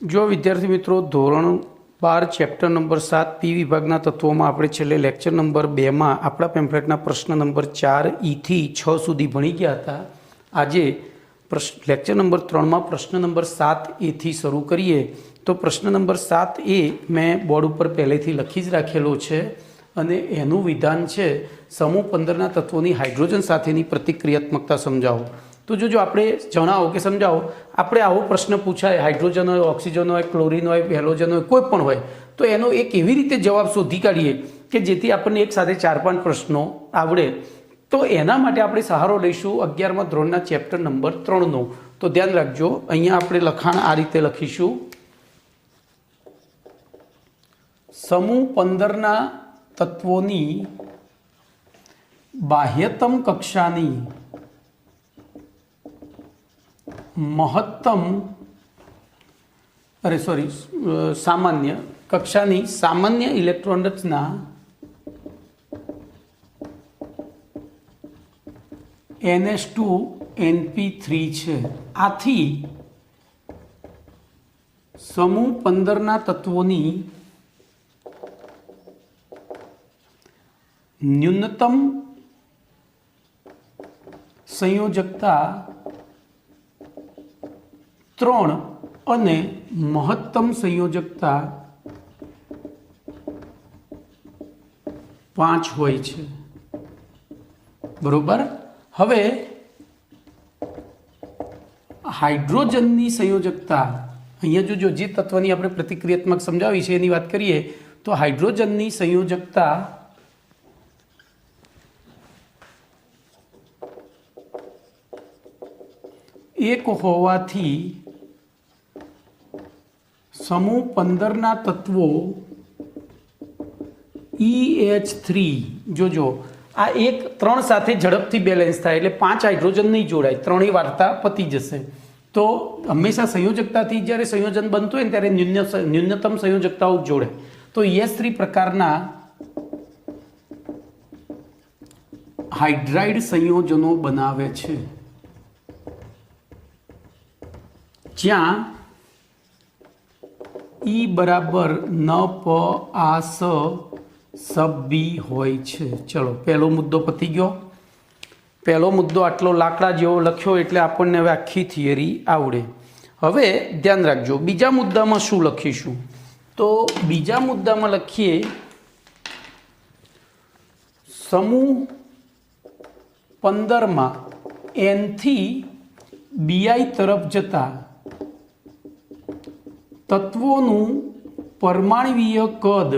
જો વિદ્યાર્થી મિત્રો ધોરણ 12 ચેપ્ટર નંબર 7 પી વિભાગના તત્વોમાં આપણે છેલ્લે લેક્ચર નંબર 2માં આપણા પેમ્ફલેટના પ્રશ્ન નંબર 4 થી 6 સુધી ભણી ગયા હતા. આજે લેક્ચર નંબર 3માં પ્રશ્ન નંબર 7 થી શરૂ કરીએ. તો પ્રશ્ન નંબર 7 મેં બોર્ડ ઉપર પહેલેથી લખી જ રાખેલો છે અને એનું વિધાન છે સમૂહ 15ના તત્વોની હાઇડ્રોજન સાથેની પ્રતિક્રિયાત્મકતા સમજાવો. તો જો આપણે જણાવો કે સમજાવો, આપણે આવો પ્રશ્ન પૂછાય, હાઇડ્રોજન હોય, ઓક્સિજન હોય, ક્લોરિન હોય, હેલોજન હોય, કોઈ પણ હોય, તો એનો એક એવી રીતે જવાબ શોધી કાઢીએ કે જેથી આપણને એક સાથે 4-5 પ્રશ્નો આવડે. તો એના માટે આપણે સહારો લઈશું 11મા ધોરણના ચેપ્ટર નંબર 3નો. તો ધ્યાન રાખજો, અહીંયા આપણે લખાણ આ રીતે લખીશું: સમૂહ 15ના તત્વોની બાહ્યતમ કક્ષાની સામાન્ય કક્ષાની સામાન્ય ઇલેક્ટ્રોન રચના NH2NP3 છે. આથી સમૂહ 15ના તત્વોની ન્યૂનતમ સંયોજકતા 3 અને મહત્તમ સંયોજકતા 5 હોય છે. બરોબર. હવે હાઇડ્રોજનની સંયોજકતા, અહીંયા જોજો, જે તત્વની આપણે પ્રતિક્રિયાત્મક સમજાવી છે એની વાત કરીએ તો હાઇડ્રોજનની સંયોજકતા 1 હોવાથી સમૂહ 15ના તત્વો EH3, જોજો આ 1-3 સાથે ઝડપથી બેલેન્સ થાય એટલે 5 હાઇડ્રોજન નહીં જોડાય, 3 વાર્તા પતી જશે. તો હંમેશા સંયોજકતાથી જ્યારે સંયોજન બનતું હોય ને ત્યારે ન્યૂનતમ સંયોજકતાઓ જોડે. તો EH3 પ્રકારના હાઇડ્રાઇડ સંયોજનો બનાવે છે જ્યાં E બરાબર NPAS સબ બી હોય છે. ચલો, પહેલો મુદ્દો પતી ગયો. પહેલો મુદ્દો આટલો લાકડા જેવો લખ્યો એટલે આપણને હવે આખી થિયરી આવડે. હવે ધ્યાન રાખજો, બીજા મુદ્દામાં શું લખીશું? તો બીજા મુદ્દામાં લખીએ સમૂહ 15માં N થી Bi તરફ જતા તત્વોનું પરમાણ્વીય કદ,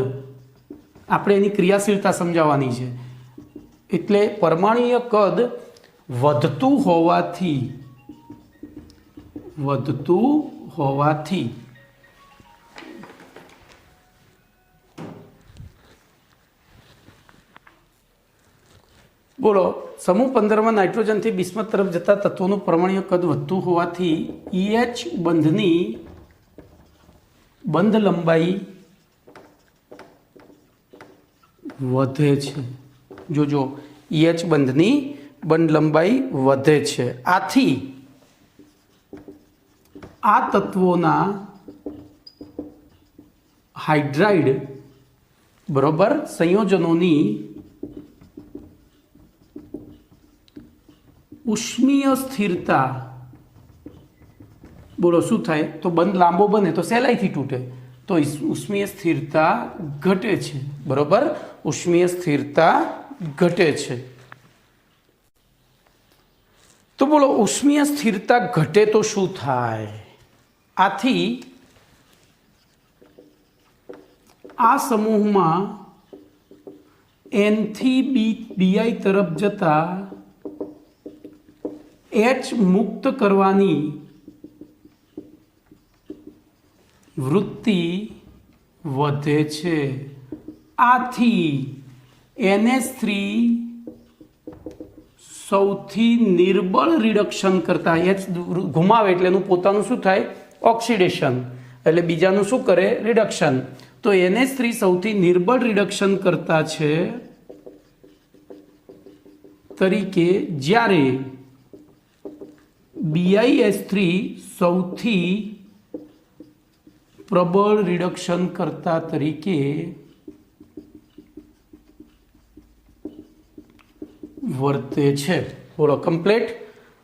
આપણે એની ક્રિયાશીલતા સમજાવવાની છે. એટલે પરમાણ્વીય કદ વધતું હોવાથી બોલો, સમૂહ 15માં નાઇટ્રોજનથી બિસ્મથ તરફ જતા તત્વોનું પરમાણ્વીય કદ વધતું હોવાથી EH બંધની બંધ લંબાઈ વધે છે. જોજો, EH બંધની બંધ લંબાઈ વધે છે. આથી આ તત્વોના હાઇડ્રાઇડ બરોબર સંયોજનોની ઉષ્મીય સ્થિરતા, બોલો શું થાય? તો બંધ લાંબો બને તો સહેલાઈથી તૂટે, તો ઉષ્મીય સ્થિરતા ઘટે છે. બરોબર, ઉષ્મીય સ્થિરતા ઘટે છે. તો બોલો, ઉષ્મીય સ્થિરતા ઘટે તો શું થાય? આથી આ સમૂહમાં N થી Bi તરફ જતા H મુક્ત કરવાની વૃત્તિ વધે છે. આથી NH3 સૌથી નિર્બળ રિડક્શન કરતા, H ઘુમાવે એટલે એનું પોતાનું શું થાય? ઓક્સિડેશન. એટલે બીજાનું શું કરે? રિડક્શન. તો NH3 સૌથી નિર્બળ રિડક્શન કરતા છે તરીકે જ્યારે BiS3 સૌથી પ્રબળ રિડક્શન કર્તા તરીકે વર્તે છે. બોલો કમ્પ્લીટ.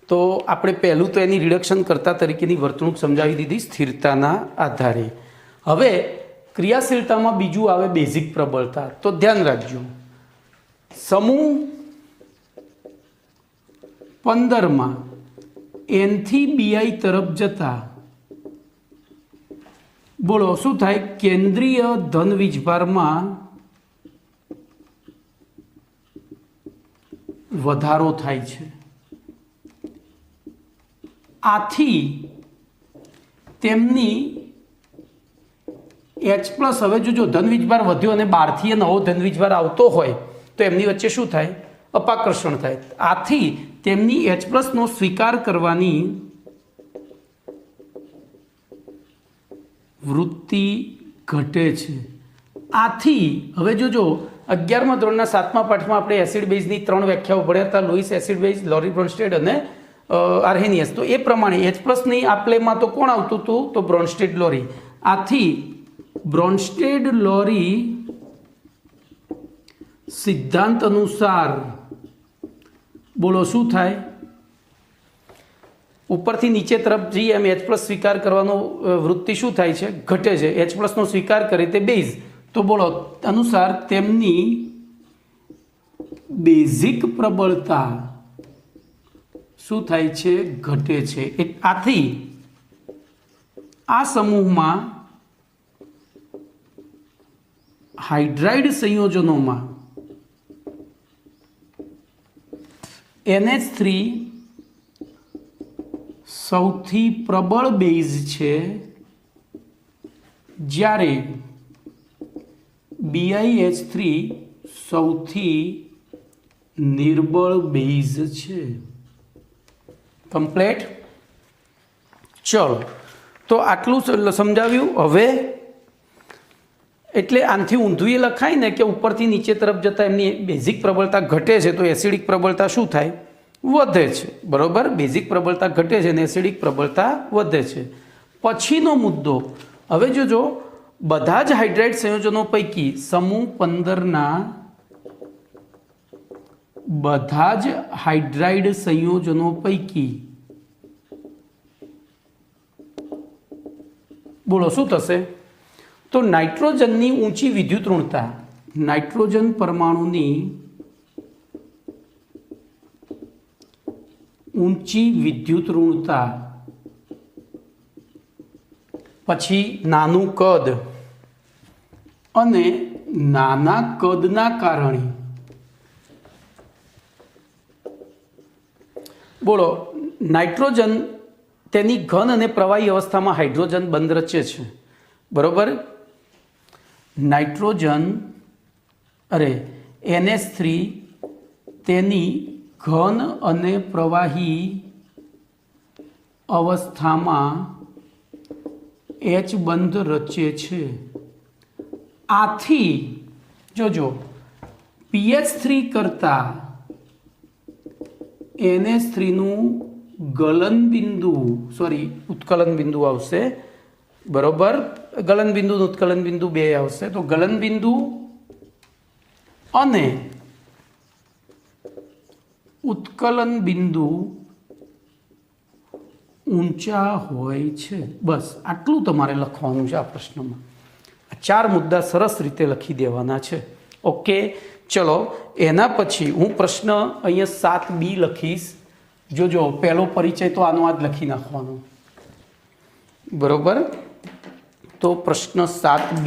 તો આપણે પહેલું તો એની રિડક્શન કર્તા તરીકેની વર્તણૂક સમજાવી દીધી સ્થિરતાના આધારે. હવે ક્રિયાશીલતામાં બીજું આવે બેઝિક પ્રબળતા. તો ધ્યાન રાખજો, સમૂહ 15માં N થી BI તરફ જતા બોલો શું થાય? કેન્દ્રીય ધન વીજભારમાં વધારો થાય છે. આથી તેમની H પ્લસ, હવે જો ધન વીજભાર વધ્યો અને બહારથી નવો ધન વીજભાર આવતો હોય તો એમની વચ્ચે શું થાય? અપાકર્ષણ થાય. આથી તેમની H પ્લસનો સ્વીકાર કરવાની વૃત્તિ ઘટે છે. આથી હવે જોજો 11મા ધોરણના 7મા પાઠમાં આપણે એસિડ બેઝની 3 વ્યાખ્યાઓ ભણ્યા હતા, લુઈસ એસિડ બેઝ, લોરી બ્રોન્સ્ટેડ અને આર્હેનિયસ. તો એ પ્રમાણે H પ્લસની આપલેમાં તો કોણ આવતું હતું? તો બ્રોન્સ્ટેડ લોરી. આથી બ્રોન્સ્ટેડ લોરી સિદ્ધાંત અનુસાર બોલો શું થાય? ઉપરથી નીચે તરફ જઈએ એમ H પ્લસ સ્વીકાર કરવાનો વૃત્તિ શું થાય છે? ઘટે છે. H પ્લસનો સ્વીકાર કરે તે બેઝ. તો બોલો અનુસાર તેમની બેઝિક પ્રબળતા શું થાય છે? ઘટે છે. આથી આ સમૂહમાં હાઇડ્રાઇડ સંયોજનોમાં NH3 સૌથી પ્રબળ બેઝ છે, જ્યારે BiH3 સૌથી નિર્બળ બેઝ છે. કમ્પ્લીટ. ચલો, તો આટલું સમજાવ્યું. હવે એટલે આનાથી ઊંધું એ લખાય ને કે ઉપરથી નીચે તરફ જતાં એમની બેઝિક પ્રબળતા ઘટે છે તો એસિડિક પ્રબળતા શું થાય? વધે છે. બરોબર, બેઝિક પ્રબળતા ઘટે છે અને એસિડિક પ્રબળતા વધે છે. પછીનો મુદ્દો, હવે જોજો, બધા જ હાઇડ્રાઇડ સંયોજનો પૈકી સમૂહ 15ના બધા જ હાઇડ્રાઇડ સંયોજનો પૈકી બોલો શું થશે? તો નાઇટ્રોજનની ઊંચી વિદ્યુત ઋણતા, નાઇટ્રોજન પરમાણુની ઊંચી વિદ્યુત ઋણતા, પછી નાનું કદ અને નાના કદના કારણે બોલો નાઇટ્રોજન તેની ઘન અને પ્રવાહી અવસ્થામાં હાઇડ્રોજન બંધ રચે છે. બરોબર, નાઇટ્રોજન NH3 તેની ઘન અને પ્રવાહી અવસ્થામાં H બંધ રચે છે. આથી જોજો PH3 કરતા NH3નું ગલન બિંદુ, ઉત્કલન બિંદુ આવશે. બરોબર, ગલન બિંદુ ઉત્કલન બિંદુ બે આવશે. તો ગલન બિંદુ અને ઉત્કલન બિંદુ ઊંચા હોય છે. બસ આટલું તમારે લખવાનું છે આ પ્રશ્નમાં. આ 4 મુદ્દા સરસ રીતે લખી દેવાના છે. ઓકે, ચલો એના પછી હું પ્રશ્ન અહીંયા 7B લખીશ. જોજો, પહેલો પરિચય તો આનો આ જ લખી નાખવાનો. બરોબર, તો પ્રશ્ન 7B.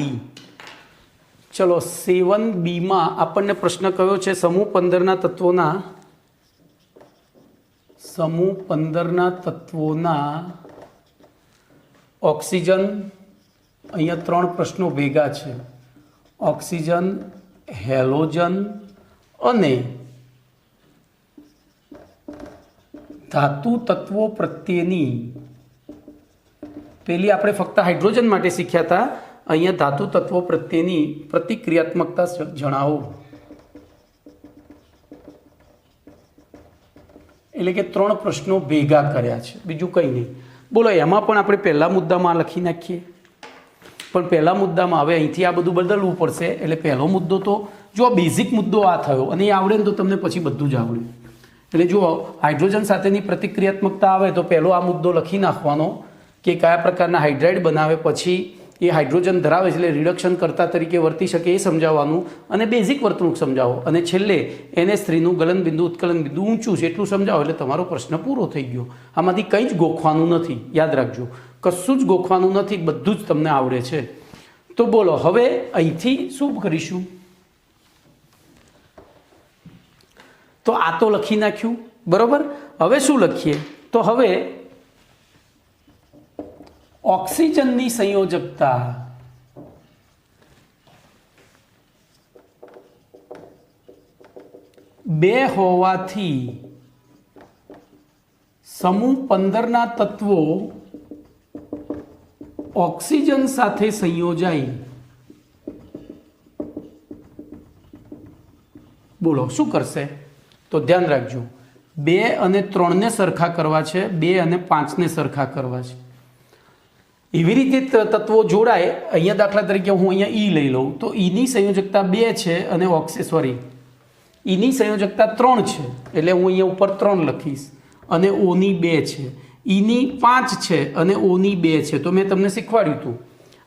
ચલો 7Bમાં આપણને પ્રશ્ન કયો છે? સમૂહ 15ના તત્વોના ઓક્સિજન. અહીંયા 3 પ્રશ્નો ભેગા છે. ઓક્સિજન, હેલોજન અને ધાતુ તત્વો પ્રત્યેની, પેલી આપણે ફક્ત હાઇડ્રોજન માટે શીખ્યા હતા, અહીંયા ધાતુ તત્વો પ્રત્યેની પ્રતિક્રિયાત્મકતા જણાવો. એટલે કે 3 પ્રશ્નો ભેગા કર્યા છે, બીજું કંઈ નહીં. બોલો એમાં પણ આપણે પહેલા મુદ્દામાં લખી નાખીએ. પણ પહેલા મુદ્દામાં હવે અહીંથી આ બધું બદલવું પડશે. એટલે પહેલો મુદ્દો તો જો બેઝિક મુદ્દો આ થયો અને એ આવડે ને તો તમને પછી બધું જ આવડે. એટલે જુઓ, હાઇડ્રોજન સાથેની પ્રતિક્રિયાત્મકતા આવે તો પહેલો આ મુદ્દો લખી નાખવાનો કે કયા પ્રકારના હાઇડ્રાઇડ બનાવે, પછી એ હાઇડ્રોજન ધરાવે છે એટલે રિડક્શન કરતા તરીકે વર્તી શકે એ સમજાવવાનું, અને બેઝિક વર્તણૂક સમજાવો, અને છેલ્લે NH3નું ગલન બિંદુ ઉત્કલન બિંદુ ઊંચું છે એટલું સમજાવો એટલે તમારો પ્રશ્ન પૂરો થઈ ગયો. આમાંથી કંઈ જ ગોખવાનું નથી, યાદ રાખજો, કશું જ ગોખવાનું નથી, બધું જ તમને આવડે છે. તો બોલો હવે અહીંથી શું કરીશું? તો આ તો લખી નાખ્યું, બરોબર. હવે શું લખીએ? તો હવે ઓક્સિજનની સંયોજકતા બે હોવાથી સમૂહ 15ના તત્વો ઓક્સિજન સાથે સંયોજાઈ, બોલો શું કરશે? તો ધ્યાન રાખજો, 2 અને 3 ને સરખા કરવા છે, 2 અને 5 ને સરખા કરવા છે. એવી રીતે તત્વો જોડાય. અહીંયા દાખલા તરીકે હું અહીંયા ઈ લઈ લઉં તો ઈની સંયોજકતા 2 છે અને ઈની સંયોજકતા 3 છે, એટલે હું અહીંયા ઉપર 3 લખીશ, અને ઓની 2 છે. ઈની 5 છે અને ઓની 2 છે. તો મેં તમને શીખવાડ્યું હતું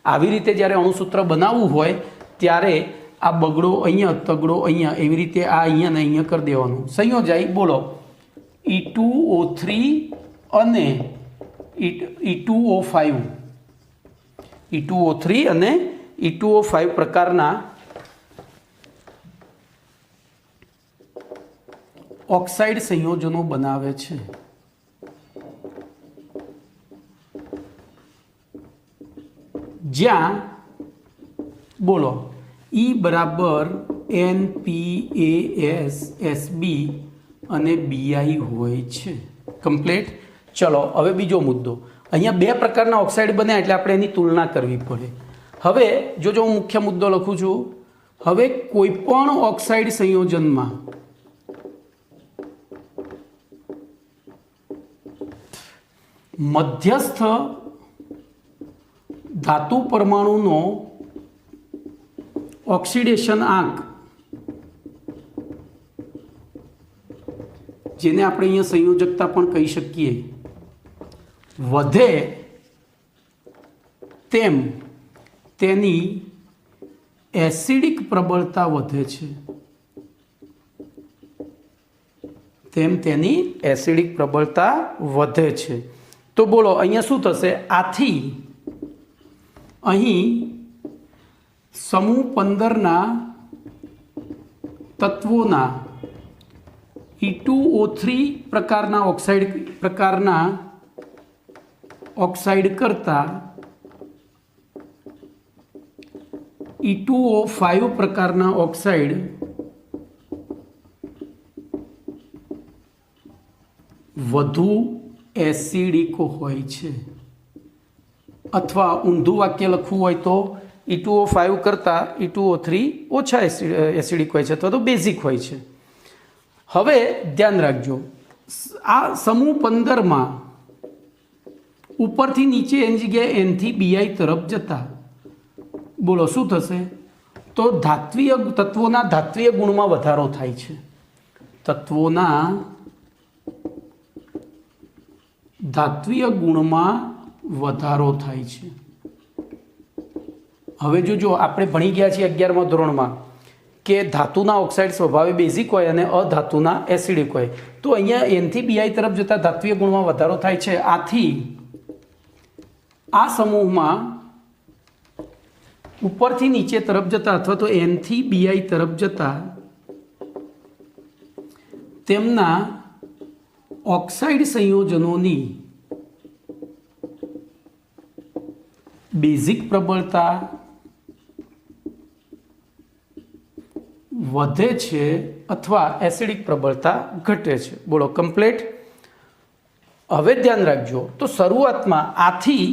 આવી રીતે જ્યારે અણુસૂત્ર બનાવવું હોય ત્યારે આ બગડો અહીંયા, તગડો અહીંયા, એવી રીતે આ અહીંયા ને અહીંયા કરી દેવાનું. સંયોજાઈ, બોલો, E2O3 અને E2O5, E2O3 અને E2O5 પ્રકારના ઓક્સાઇડ સંયોજનો બનાવે છે. જ્યાં બોલો E બરાબર NPASSB અને BI હોય છે. કમ્પ્લીટ. ચલો હવે બીજો મુદ્દો. અહીંયા 2 પ્રકારના ઓક્સાઇડ બન્યા એટલે આપણે એની તુલના કરવી પડે. હવે જો હું મુખ્ય મુદ્દો લખું છું, હવે કોઈ પણ ઓક્સાઇડ સંયોજનમાં મધ્યસ્થ ધાતુ પરમાણુનો ઓક્સિડેશન આંક, જેને આપણે અહીંયા સંયોજકતા પણ કહી શકીએ, વધે તેમ તેની એસિડિક પ્રબળતા વધે છે. તો બોલો અહીંયા શું થશે? આથી અહીં સમૂહ 15ના તત્વોના E2O3 પ્રકારના ઓક્સાઇડ કરતા E2O5 પ્રકારના ઓક્સાઇડ વધુ એસિડિક હોય છે. અથવા ઊંધું વાક્ય લખવું હોય તો E2O5 કરતાં E2O3 ઓછા એસિડિક હોય છે અથવા તો બેઝિક હોય છે. હવે ધ્યાન રાખજો, આ સમૂહ 15માં ઉપરથી નીચે એની જગ્યાએ N થી BI તરફ જતા, બોલો શું થશે? તો તત્વોના ધાત્વીય ગુણમાં વધારો થાય છે. તત્વોના ધાત્વીય ગુણમાં વધારો થાય છે. હવે જો આપણે ભણી ગયા છીએ 11મા ધોરણમાં કે ધાતુના ઓક્સાઇડ સ્વભાવે બેઝિક હોય અને અધાતુના એસિડિક હોય. તો અહીંયા N થી BI તરફ જતા ધાત્વીય ગુણમાં વધારો થાય છે. આથી આ સમૂહમાં ઉપરથી નીચે તરફ જતા અથવા તો N થી BI તરફ જતા તેમના ઓક્સાઇડ સંયોજનોની બેઝિક પ્રબળતા વધે છે અથવા એસિડિક પ્રબળતા ઘટે છે. બોલો કમ્પ્લીટ. હવે ધ્યાન રાખજો, તો શરૂઆતમાં આથી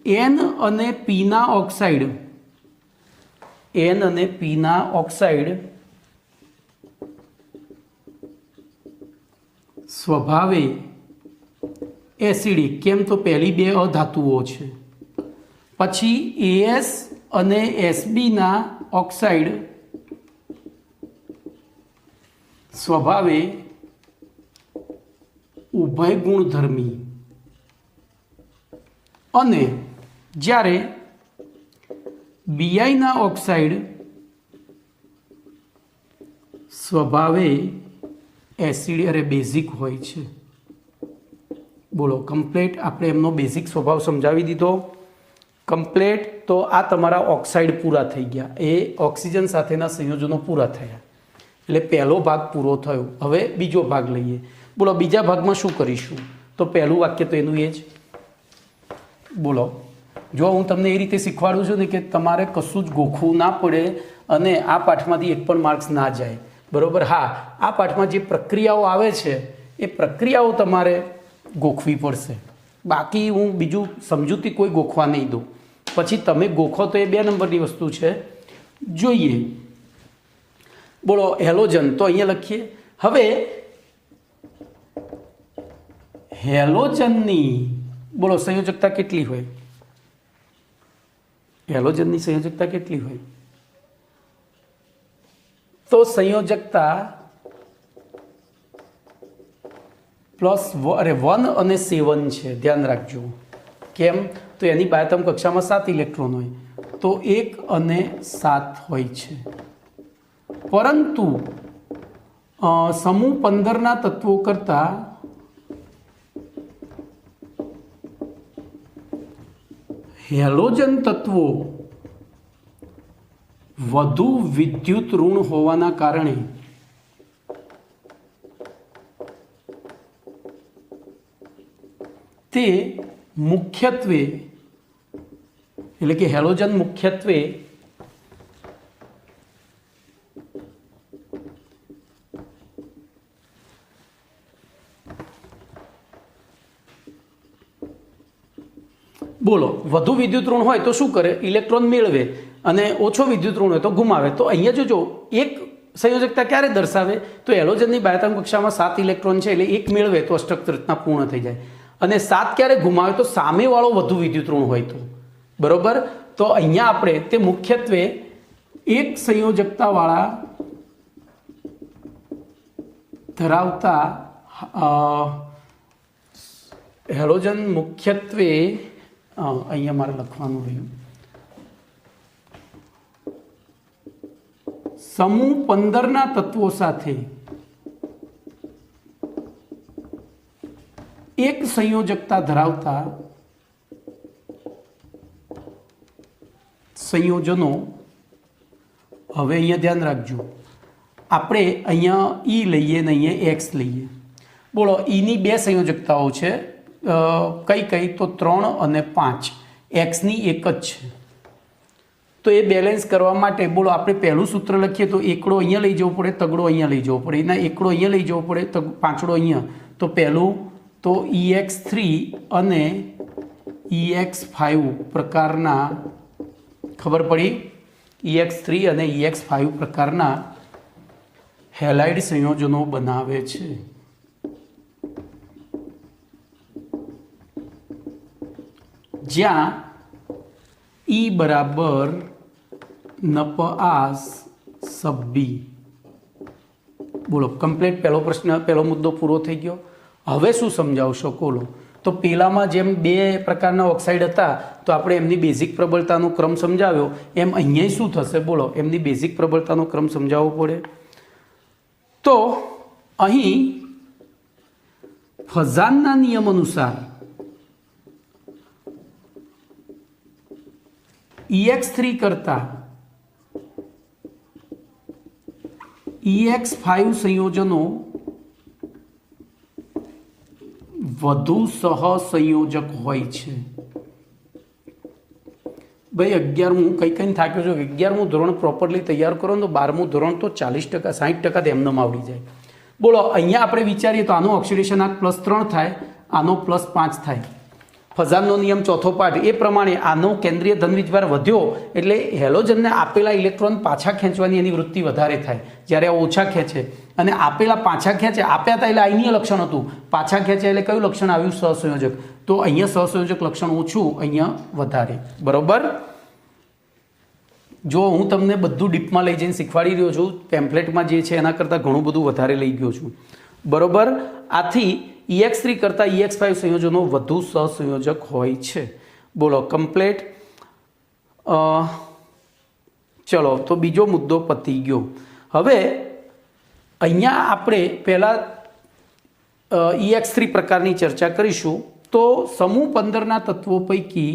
N અને Pના ઓક્સાઇડ સ્વભાવે એસિડિક. કેમ? તો પહેલી 2 અધાતુઓ છે. પછી AS અને SBના ઓક્સાઇડ સ્વભાવે ઉભય ગુણધર્મી અને જ્યારે BIના ઓક્સાઇડ સ્વભાવે એસિડ અરે બેઝિક હોય છે. બોલો કમ્પ્લેટ આપણે એમનો બેઝિક સ્વભાવ સમજાવી દીધો કમ્પ્લેટ. તો આ તમારા ઓક્સાઇડ પૂરા થઈ ગયા, એ ઓક્સિજન સાથેના સંયોજનો પૂરા થયા, એટલે પહેલો ભાગ પૂરો થયો. હવે બીજો ભાગ લઈએ. બોલો બીજા ભાગમાં શું કરીશું? તો પહેલું વાક્ય તો એનું એ જ. બોલો જો હું તમને એ રીતે શીખવાડું છું ને કે તમારે કશું જ ગોખવું ના પડે અને આ પાઠમાંથી એક પણ માર્ક્સ ના જાય, બરાબર. હા, આ પાઠમાં જે પ્રક્રિયાઓ આવે છે એ પ્રક્રિયાઓ તમારે ગોખવી પડશે, બાકી હું બીજું સમજૂતી કોઈ ગોખવા નહીં દઉં. પછી તમે ગોખો તો એ 2 નંબરની વસ્તુ છે. જોઈએ બોલો હેલોજન તો અહીંયા લખીએ. હવે હેલોજનની બોલો સંયોજકતા કેટલી હોય? હેલોજનની સંયોજકતા કેટલી હોય? તો સંયોજકતા +1 અને 7 છે. ધ્યાન રાખજો. કેમ? તો એની બાહ્યતમ કક્ષામાં 7 ઇલેક્ટ્રોન હોય, તો 1 અને 7 હોય છે. પરંતુ સમૂહ 15ના તત્વો કરતાં હેલોજન તત્વો વધુ વિદ્યુત ઋણ હોવાના કારણે તે મુખ્યત્વે એટલે કે હેલોજન મુખ્યત્વે બોલો વધુ વિદ્યુત ઋણ હોય તો શું કરે? ઇલેક્ટ્રોન મેળવે, અને ઓછો વિદ્યુત ઋણ હોય તો ગુમાવે. તો અહીંયા જોજો એક સંયોજકતા ક્યારે દર્શાવે? તો હેલોજનની બાહ્યતમ કક્ષામાં 7 ઇલેક્ટ્રોન છે, એટલે 1 મેળવે તો અષ્ટક રચના પૂર્ણ થઈ જાય, અને 7 ક્યારે ગુમાવે? તો સામેવાળો વધુ વિદ્યુત ઋણ હોય તો, બરોબર. તો અહીંયા આપણે તે મુખ્યત્વે એક સંયોજકતાવાળા ધરાવતા હેલોજન મુખ્યત્વે અહીંયા મારે લખવાનું રહ્યું સમૂહ 15ના તત્વો સાથે એક સંયોજકતા ધરાવતા સંયોજનો. હવે અહીંયા ધ્યાન રાખજો, આપણે અહીંયા ઈ લઈએ ને અહીંયા એક્સ લઈએ. બોલો ઈની 2 સંયોજકતાઓ છે, કઈ કઈ? તો 3 અને 5. એક્સની એક જ છે. તો એ બેલેન્સ કરવા માટે બોલો આપણે પહેલું સૂત્ર લખીએ તો એકડો અહીંયા લઈ જવો પડે, તગડો અહીંયા લઈ જવો પડે, એના એકડો અહીંયા લઈ જવો પડે, પાંચડો અહીંયા. તો પહેલું તો EX3 અને EX5 પ્રકારના, ખબર પડી? EX3 અને EX5 પ્રકારના હેલાઇડ સંયોજનો બનાવે છે. જ્યાં E બરાબર નપાસ સબી. બોલો કમ્પ્લીટ પહેલો પ્રશ્ન, પહેલો મુદ્દો પૂરો થઈ ગયો. હવે શું સમજાવશો? બોલો. તો પેલામાં જેમ 2 પ્રકારના ઓક્સાઇડ હતા તો આપણે એમની બેઝિક પ્રબળતાનો ક્રમ સમજાવ્યો, એમ અહીંયા શું થશે? બોલો એમની બેઝિક પ્રબળતાનો ક્રમ સમજાવવો પડે. તો અહીં ફઝાનના નિયમ અનુસાર EX3 કરતા EX5 સંયોજનો વધુ સહસંયોજક હોય છે. ભાઈ 11મું કઈ થાક્યો છો? 11મું ધોરણ પ્રોપરલી તૈયાર કરો ને તો 12મું ધોરણ તો 40% 60% તો એમને આવડી જાય. બોલો અહીંયા આપણે વિચારીએ તો આનો ઓક્સિડેશન આંક +3 થાય, આનો +5 થાય. ફઝાનનો નિયમ ચોથો પાઠ એ પ્રમાણે આનો કેન્દ્રીય ધનવીજભાર વધ્યો એટલે હેલોજનને આપેલા ઇલેક્ટ્રોન પાછા ખેંચવાની એની વૃત્તિ વધારે થાય, જ્યારે આ ઓછા ખેંચે અને આપેલા પાછા ખેંચે, આપ્યા હતા એટલે આયનીય લક્ષણ હતું, પાછા ખેંચે એટલે કયું લક્ષણ આવ્યું? સહસંયોજક. તો અહીંયા સહસંયોજક લક્ષણ ઓછું, અહીંયા વધારે. બરોબર. જો હું તમને બધું ડીપમાં લઈ જઈને શીખવાડી રહ્યો છું, પેમ્પલેટમાં જે છે એના કરતાં ઘણું બધું વધારે લઈ ગયો છું. બરોબર. આથી EX3 કરતાં EX5 સંયોજનો વધુ સહસંયોજક હોય છે. બોલો કમ્પ્લેટ. ચલો તો બીજો મુદ્દો પતી ગયો. હવે અહીંયા આપણે પહેલાં EX3 પ્રકારની ચર્ચા કરીશું. તો સમૂહ 15ના તત્વો પૈકી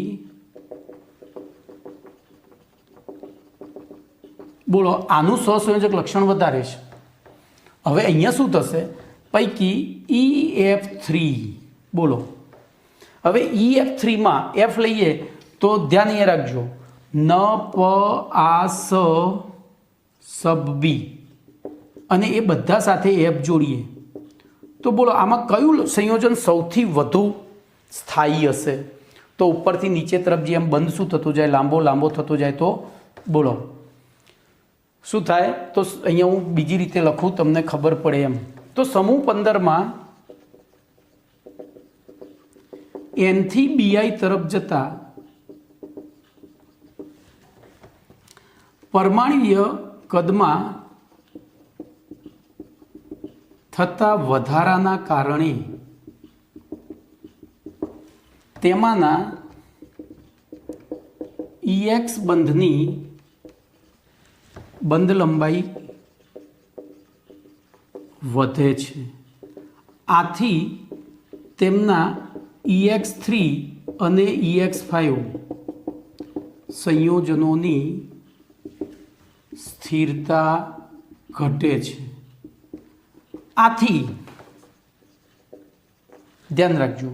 બોલો આનું સહસંયોજક લક્ષણ વધારે છે. હવે અહીંયા શું થશે? પૈકી EF3 બોલો. હવે EF3માં F લઈએ તો ધ્યાન એ રાખજો, ન પ આ સબ બી અને એ બધા સાથે F જોડીએ તો બોલો આમાં કયું સંયોજન સૌથી વધુ સ્થાયી હશે? તો ઉપરથી નીચે તરફ જે એમ બંધ શું થતું જાય, લાંબો લાંબો થતો જાય, તો બોલો શું થાય? તો અહીંયા હું બીજી રીતે લખું, તમને ખબર પડે એમ. તો સમૂહ 15માં N થી BI તરફ જતા પરમાણુય કદમાં થતા વધારાના કારણે તેમાંના EX બંધની બંધ લંબાઈ વધે છે. આથી તેમના EX3 અને EX5 સંયોજનોની સ્થિરતા ઘટે છે. આથી ધ્યાન રાખજો,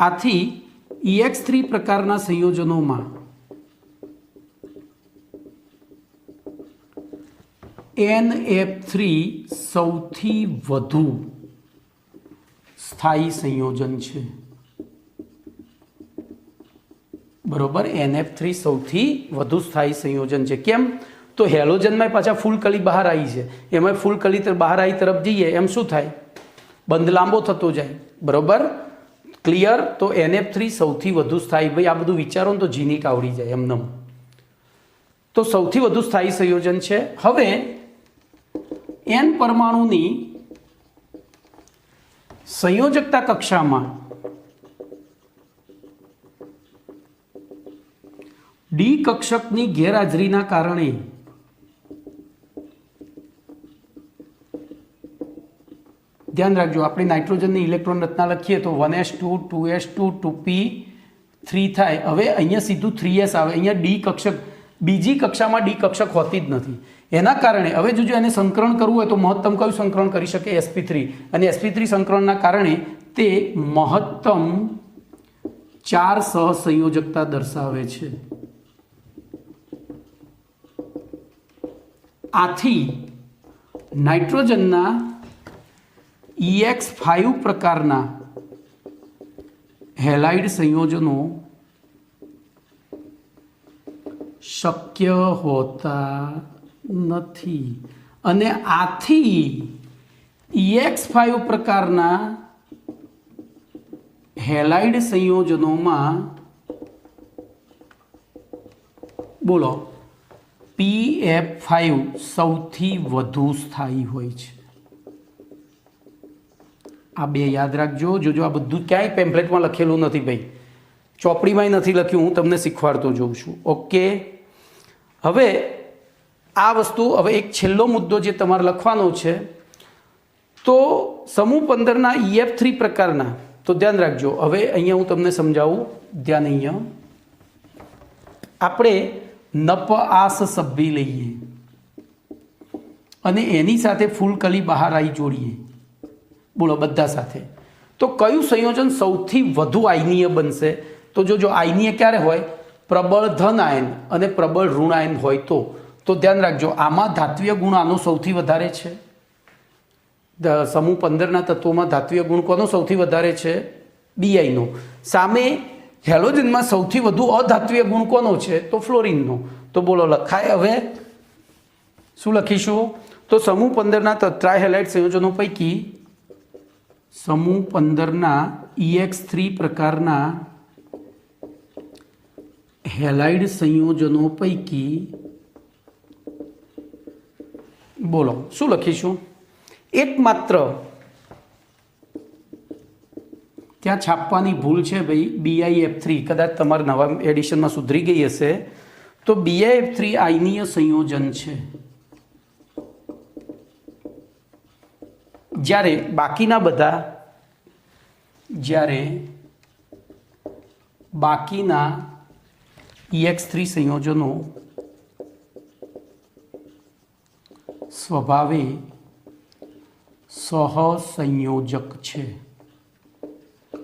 આથી EX3 પ્રકારના સંયોજનોમાં NF3 સૌથી વધુ સ્થાયી સંયોજન છે. બરોબર. NF3 સૌથી વધુ સ્થાયી સંયોજન છે. કેમ? તો હેલોજનમાં પાછા ફૂલ કલી બહાર આવી છે, એમાં ફૂલ કલી બહાર આવી તરફ જઈએ એમ શું થાય? બંધ લાંબો થતો જાય. બરોબર. ક્લિયર? તો NF3 સૌથી વધુ સ્થાયી. ભાઈ આ બધું વિચારો ને તો જીનિક આવડી જાય એમનેમ. તો સૌથી વધુ સ્થાયી સંયોજન છે. હવે N પરમાણુની સંયોજકતા કક્ષામાં ડી કક્ષકની ગેરહાજરીના કારણે ધ્યાન રાખજો, આપણે નાઇટ્રોજનની ઇલેક્ટ્રોન રચના લખીએ તો 1s2 2s2 2p3 થાય. હવે અહીંયા સીધું 3s આવે. અહીંયા ડી કક્ષક, બીજી કક્ષામાં ડી કક્ષક હોતી જ નથી. એના કારણે હવે જો એને સંકરણ કરવું હોય તો મહત્તમ કયું સંકરણ કરી શકે? sp3. અને sp3 સંકરણના કારણે તે મહત્તમ 4 સહસંયોજકતા દર્શાવે છે. આથી નાઇટ્રોજનના EX5 પ્રકારના હેલાઇડ સંયોજનો શક્ય હોતા નથી અને આથી EX5 પ્રકારના હેલાઇડ સંયોજનોમાં બોલો PF5 સૌથી વધુ સ્થાયી હોય છે. આ બે યાદ રાખજો. જોજો આ બધું ક્યાંય પેમ્પલેટમાં લખેલું નથી ભાઈ, ચોપડીમાંય નથી લખ્યું, હું તમને શીખવાડતો જોઉં છું. ઓકે. હવે આ વસ્તુ, હવે એક છેલ્લો મુદ્દો જે તમારે લખવાનો છે, તો સમૂહ 15ના EF3 પ્રકારના, તો ધ્યાન રાખજો. હવે અહીંયા હું તમને સમજાવું, ધ્યાન અહીંયા આપણે નપઆસ સભ્ય લઈએ અને એની સાથે ફૂલ કલી બહાર આવી જોડીએ. બોલો બધા સાથે. તો કયું સંયોજન સૌથી વધુ આયનીય બનશે? તો જો આયનીય ક્યારે હોય? પ્રબળ ધન આયન અને પ્રબળ ઋણ આયન હોય તો ધ્યાન રાખજો, આમાં ધાત્વિય ગુણ આનો સૌથી વધારે છે. સમૂહ 15ના તત્વોમાં ધાત્વિય ગુણ કોનો સૌથી વધારે છે? BI નો. સામે હેલોજનમાં સૌથી વધુ અધાત્વીય ગુણ કોનો છે? તો ફ્લોરિનનો. તો બોલો લખાય હવે? શું લખીશું? તો સમૂહ 15ના ટ્રાયહેલાઇડ સંયોજનો પૈકી સમૂહ 15ના EX3 પ્રકારના હેલાઇડ સંયોજનો પૈકી બોલો શું લખીશું? એકમાત્ર ત્યાં છાપવાની ભૂલ છે ભાઈ, BiF3 કદાચ તમારા નવા એડિશનમાં સુધરી ગઈ હશે. તો BiF3 આયનીય સંયોજન છે, જ્યારે બાકીના EX3 સંયોજનો સ્વભાવે સહસંયોજક છે.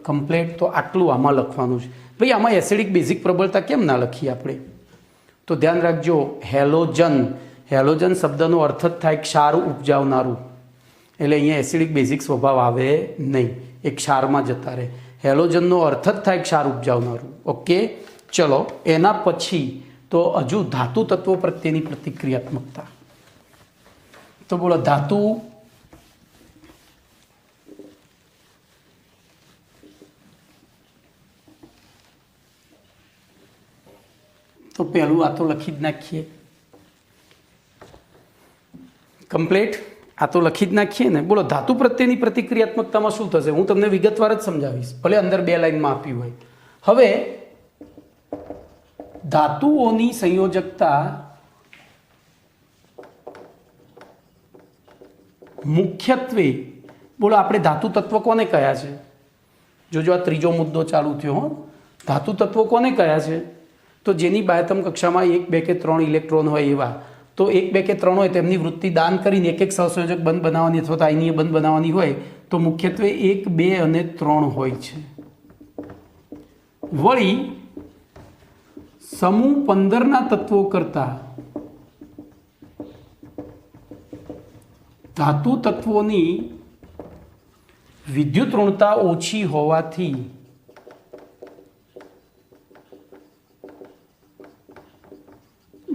કમ્પ્લેટ. તો આટલું આમાં લખવાનું છે ભાઈ. આમાં એસિડિક બેઝિક પ્રબળતા કેમ ના લખીએ આપણે? તો ધ્યાન રાખજો, હેલોજન શબ્દનો અર્થ જ થાય ક્ષાર ઉપજાવનારું, એટલે અહીંયા એસિડિક બેઝિક સ્વભાવ આવે નહીં, એ ક્ષારમાં જતા રહે. હેલોજનનો અર્થ જ થાય ક્ષાર ઉપજાવનારું. ઓકે, ચલો એના પછી તો હજુ ધાતુ તત્વો પ્રત્યેની પ્રતિક્રિયાત્મકતા. તો બોલો ધાતુ તો પહેલું આ તો લખી જ નાખીએ. કમ્પ્લીટ. આ તો લખી જ નાખીએ ને. બોલો ધાતુ પ્રત્યેની પ્રતિક્રિયાત્મકતામાં શું થશે? હું તમને વિગતવાર જ સમજાવીશ, ભલે અંદર 2 લાઈનમાં આપ્યું હોય. હવે ધાતુઓની સંયોજકતા મુખ્યત્વે બોલો આપણે ધાતુ તત્વ કોને કયા છે? જોજો આ ત્રીજો મુદ્દો ચાલુ થયો. ધાતુ તત્વો કોને કયા છે? તો જેની બાહ્યતમ કક્ષામાં 1, 2 કે 3 ઇલેક્ટ્રોન હોય એવા. તો 1, 2 કે 3 હોય તેમની વૃત્તિ દાન કરીને એક સહસંયોજક બંધ બનાવવાની અથવા તો આયનીય બંધ બનાવવાની હોય તો મુખ્યત્વે 1, 2 અને 3 હોય છે. વળી સમૂહ 15ના તત્વો કરતા ધાતુ તત્વોની વિદ્યુત ઋણતા ઓછી હોવાથી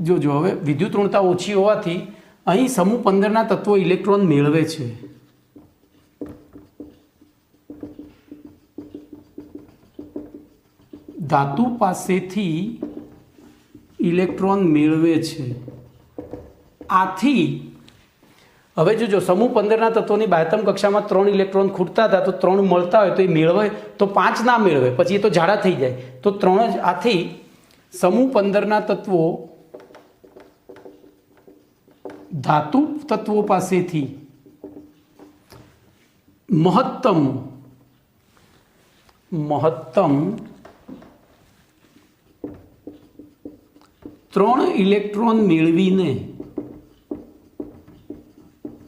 જોજો હવે વિદ્યુત ઋણતા ઓછી હોવાથી અહીં સમૂહ 15ના તત્વો ઇલેક્ટ્રોન મેળવે છે. ધાતુ પાસેથી ઇલેક્ટ્રોન મેળવે છે. આથી હવે જોજો સમૂહ 15ના તત્વોની બાહ્યતમ કક્ષામાં 3 ઇલેક્ટ્રોન ખૂટતા હતા, તો 3 મળતા હોય તો એ મેળવે તો 5 ના મેળવે, પછી એ તો જાડા થઈ જાય. તો 3 જ. આથી સમૂહ 15ના તત્વો ધાતુ તત્વો પાસેથી મહત્તમ 3 ઇલેક્ટ્રોન મેળવીને,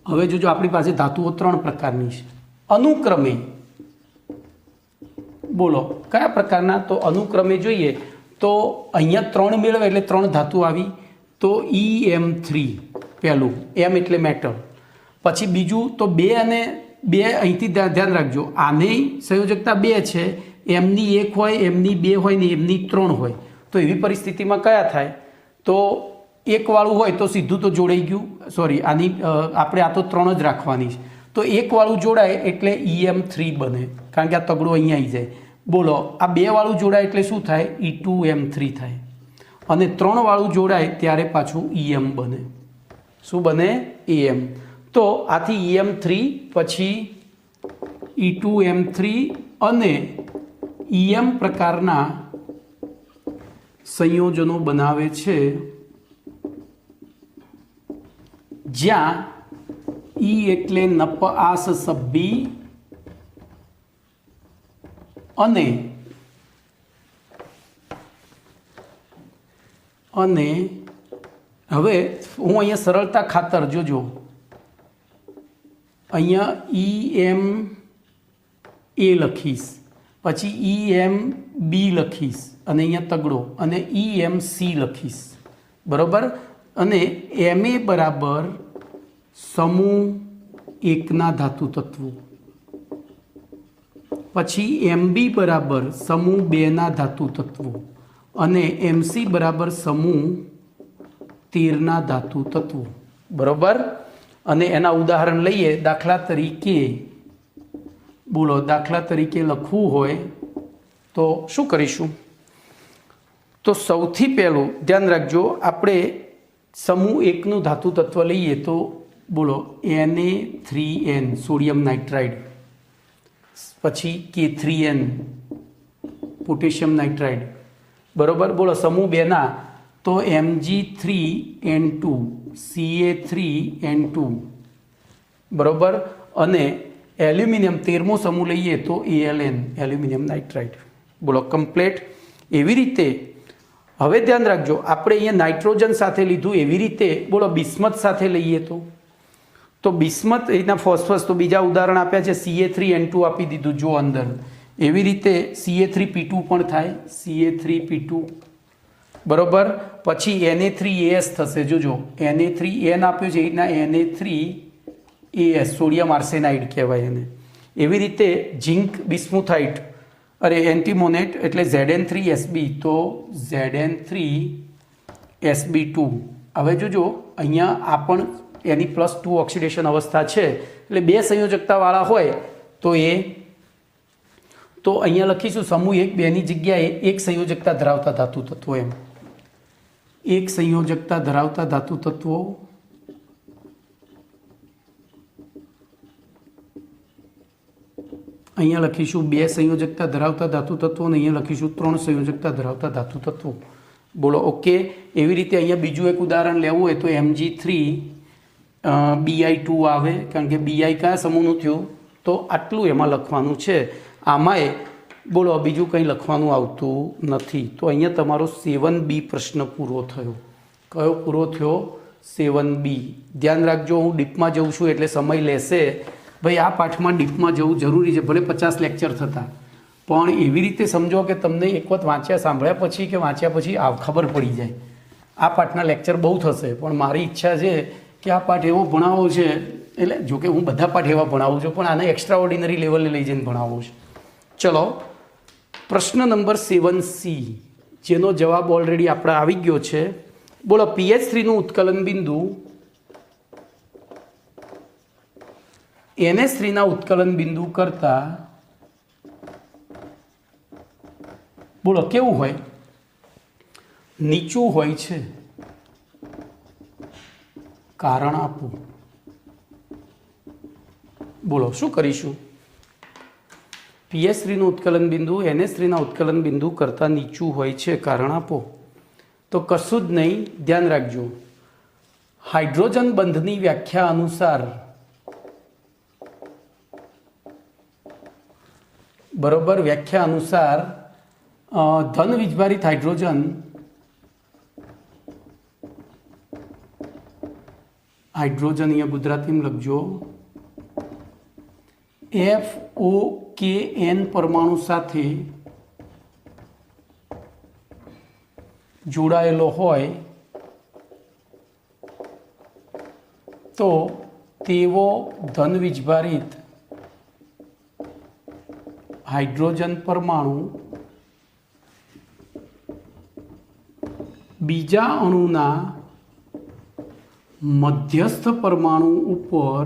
હવે જોજો આપણી પાસે ધાતુઓ 3 પ્રકારની છે. અનુક્રમે બોલો કયા પ્રકારના? તો અનુક્રમે જોઈએ તો અહીંયા 3 મેળવે એટલે 3 ધાતુ આવી, તો EM3 પહેલું, એમ એટલે મેટલ. પછી બીજું તો 2 અને 2 અહીંથી ધ્યાન રાખજો, આની સંયોજકતા 2 છે, એમની 1 હોય, એમની 2 હોય ને એમની 3 હોય. તો એવી પરિસ્થિતિમાં કયા થાય? તો 1 વાળું હોય તો સીધું તો જોડાઈ ગયું, સોરી આની આપણે આ તો 3 જ રાખવાની છે. તો 1 વાળું જોડાય એટલે EM3 બને, કારણ કે આ તગડો અહીંયા આવી જાય. બોલો આ 2 વાળું જોડાય એટલે શું થાય? E2M3 થાય. અને 3 વાળું જોડાય ત્યારે પાછું EM બને. શું બને? EM. તો આથી EM3 પછી E2M3 અને EM પ્રકારના સંયોજનો બનાવે છે, જ્યાં E એટલે નપઆસ સભ્યી અને હવે હું અહીંયા સરળતા ખાતર જોજો, અહીંયા EMA લખીશ, પછી EMB લખીશ અને અહીંયા તગડો અને EMC લખીશ, બરાબર. અને MA બરાબર સમૂહ 1ના ધાતુ તત્વો, પછી એમબી બરાબર સમૂહ 2ના ધાતુ તત્વો અને એમસી બરાબર સમૂહ 13ના ધાતુ તત્વો, બરાબર. અને એના ઉદાહરણ લઈએ. દાખલા તરીકે બોલો, દાખલા તરીકે લખવું હોય તો શું કરીશું? તો સૌથી પહેલું ધ્યાન રાખજો, આપણે સમૂહ 1નું ધાતુ તત્વ લઈએ તો બોલો Na3N સોડિયમ નાઇટ્રાઇડ, પછી K3N પોટેશિયમ નાઇટ્રાઇડ, બરાબર. બોલો સમૂહ 2ના તો Mg3N2 Ca3N2, બરાબર. અને એલ્યુમિનિયમ 13મો સમૂહ લઈએ તો Aln એલ્યુમિનિયમ નાઇટ્રાઇડ. બોલો કમ્પ્લેટ. એવી રીતે હવે ધ્યાન રાખજો, આપણે અહીંયા નાઇટ્રોજન સાથે લીધું, એવી રીતે બોલો બિસ્મથ સાથે લઈએ તો બિસ્મથ એના ફોસ્ફરસ, તો બીજા ઉદાહરણ આપ્યા છે, Ca3N2 આપી દીધું જો અંદર. એવી રીતે Ca3P2 પણ થાય, Ca3P2, બરાબર. પછી Na3As થશે, જોજો Na3N આપ્યું છે એના Na3As સોડિયમ આર્સેનાઇડ કહેવાય એને. એવી રીતે ઝિંક બિસ્મુથાઇટ અરે એન્ટીમોનેટ એટલે Zn3Sb તો Zn3Sb2. હવે જોજો અહીંયા આ પણ એની +2 ઓક્સિડેશન અવસ્થા છે, એટલે 2 સંયોજકતાવાળા હોય તો અહીંયા લખીશું સમૂહ 1 2ની જગ્યાએ 1 સંયોજકતા ધરાવતા ધાતુ તત્વો, એમ 1 સંયોજકતા ધરાવતા ધાતુ તત્વો અહીંયા લખીશું 2 સંયોજકતા ધરાવતા ધાતુ તત્વો અને અહીંયા લખીશું 3 સંયોજકતા ધરાવતા ધાતુ તત્વો. બોલો ઓકે. એવી રીતે અહીંયા બીજું એક ઉદાહરણ લેવું હોય તો Mg3Bi2 આવે, કારણ કે Bi કયા સમૂહનું થયું તો આટલું એમાં લખવાનું છે. આમાંય બોલો બીજું કંઈ લખવાનું આવતું નથી. તો અહીંયા તમારો 7B પ્રશ્ન પૂરો થયો. કયો પૂરો થયો? 7B. ધ્યાન રાખજો, હું ડીપમાં જઉં છું એટલે સમય લેશે. ભાઈ આ પાઠમાં ડીપમાં જવું જરૂરી છે, ભલે 50 લેક્ચર થતા, પણ એવી રીતે સમજો કે તમને એક વખત વાંચ્યા સાંભળ્યા પછી કે વાંચ્યા પછી ખબર પડી જાય. આ પાઠના લેક્ચર બહુ થશે, પણ મારી ઈચ્છા છે કે આ પાઠ એવો ભણાવવો છે, એટલે જોકે હું બધા પાઠ એવા ભણાવું છું, પણ આને એક્સ્ટ્રા ઓર્ડિનરી લેવલે લઈ જઈને ભણાવવું છે. ચલો પ્રશ્ન નંબર 7C, જેનો જવાબ ઓલરેડી આપણે આવી ગયો છે. બોલો PH3નું ઉત્કલન બિંદુ NH3ના ઉત્કલન બિંદુ કરતા બોલો કેવું હોય? નીચું હોય છે. કારણ આપો. બોલો શું કરીશું? PH3નું ઉત્કલન બિંદુ NH3ના ઉત્કલન બિંદુ કરતાં નીચું હોય છે, કારણ આપો. તો કશું જ નહીં, ધ્યાન રાખજો. હાઇડ્રોજન બંધની વ્યાખ્યા અનુસાર બરોબર, વ્યાખ્યા અનુસાર ધન વીજભારિત હાઇડ્રોજન અહીંયા ગુજરાતીમાં લખજો, FOKN પરમાણુ સાથે જોડાયેલો હોય તો તેવો ધન વીજભારિત હાઇડ્રોજન પરમાણુ બીજા અણુના મધ્યસ્થ પરમાણુ ઉપર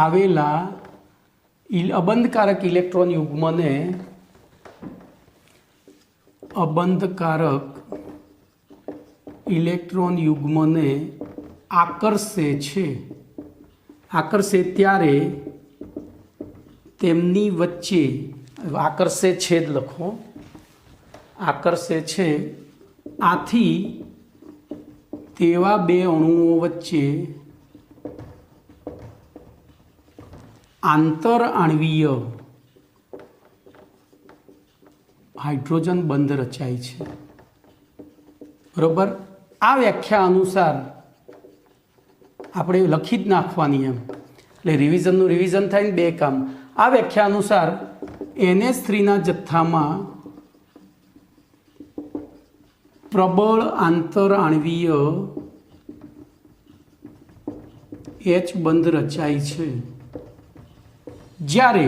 આવેલા અબંધકારક ઇલેક્ટ્રોન યુગ્મને આકર્ષે છે. આકર્ષે ત્યારે તેમની વચ્ચે, આકર્ષે છે જ લખો, આકર્ષે છે, આથી તેવા બે અણુઓ વચ્ચે આંતર આણ્વીય હાઇડ્રોજન બંધ રચાય છે. બરોબર, આ વ્યાખ્યા અનુસાર આપણે લખી જ નાખવાની એમ, એટલે રિવિઝનનું રિવિઝન થાય ને બે કામ. આ વ્યાખ્યા અનુસાર NH3ના જથ્થામાં પ્રબળ આંતર આણ્વીય એચ બંધ રચાય છે જ્યારે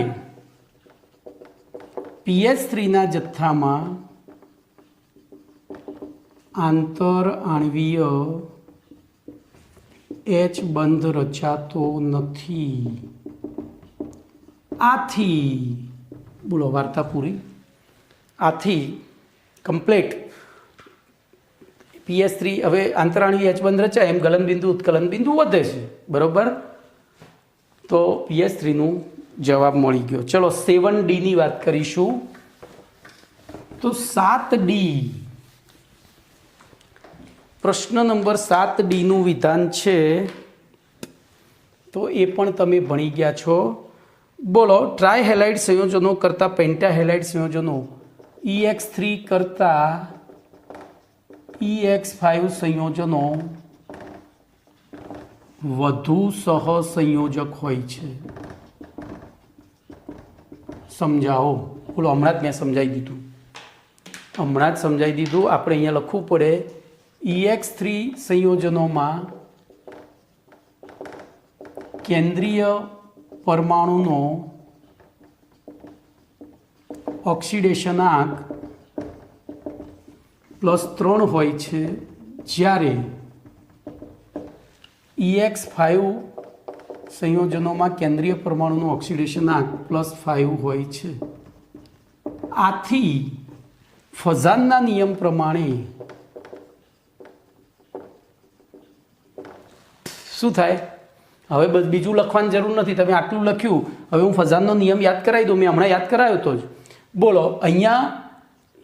PH3ના જથ્થામાં આંતર આણ્વીય એચ બંધ રચાતો નથી. આથી બોલો વાર્તા પૂરી. આથી કમ્પ્લીટ PH3 હવે આંતરાણ્વીય એચ બંધ રચાય એમ ગલનબિંદુ ઉત્કલન બિંદુ વધે છે. બરોબર, તો PH3નું જવાબ મળી ગયો. ચલો 7D ની વાત કરીશું. તો 7D પ્રશ્ન નંબર 7D નું વિધાન છે, તો એ પણ તમે ભણી ગયા છો. બોલો, ટ્રાયહેલાઇડ સંયોજનો કરતાં પેન્ટાહેલાઇડ સંયોજનો EX3 કરતાં EX5 સંયોજનો વધુ સહસંયોજક હોય છે. સમજાવો. બોલો, હમણાં જ મેં સમજાવી દીધું. આપણે અહીંયા લખવું પડે EX3 સંયોજનોમાં કેન્દ્રીય પરમાણુનો ઓક્સિડેશનાંક +3 હોય છે, જ્યારે EX5 સંયોજનોમાં કેન્દ્રીય પરમાણુનો ઓક્સિડેશનાંક +5 હોય છે. આથી ફઝાનના નિયમ પ્રમાણે શું થાય? હવે બસ બીજું લખવાની જરૂર નથી. તમે આટલું લખ્યું. હવે હું ફઝાનનો નિયમ યાદ કરાવી દઉં. મેં હમણાં યાદ કરાવ્યો તો જ. બોલો, અહીંયા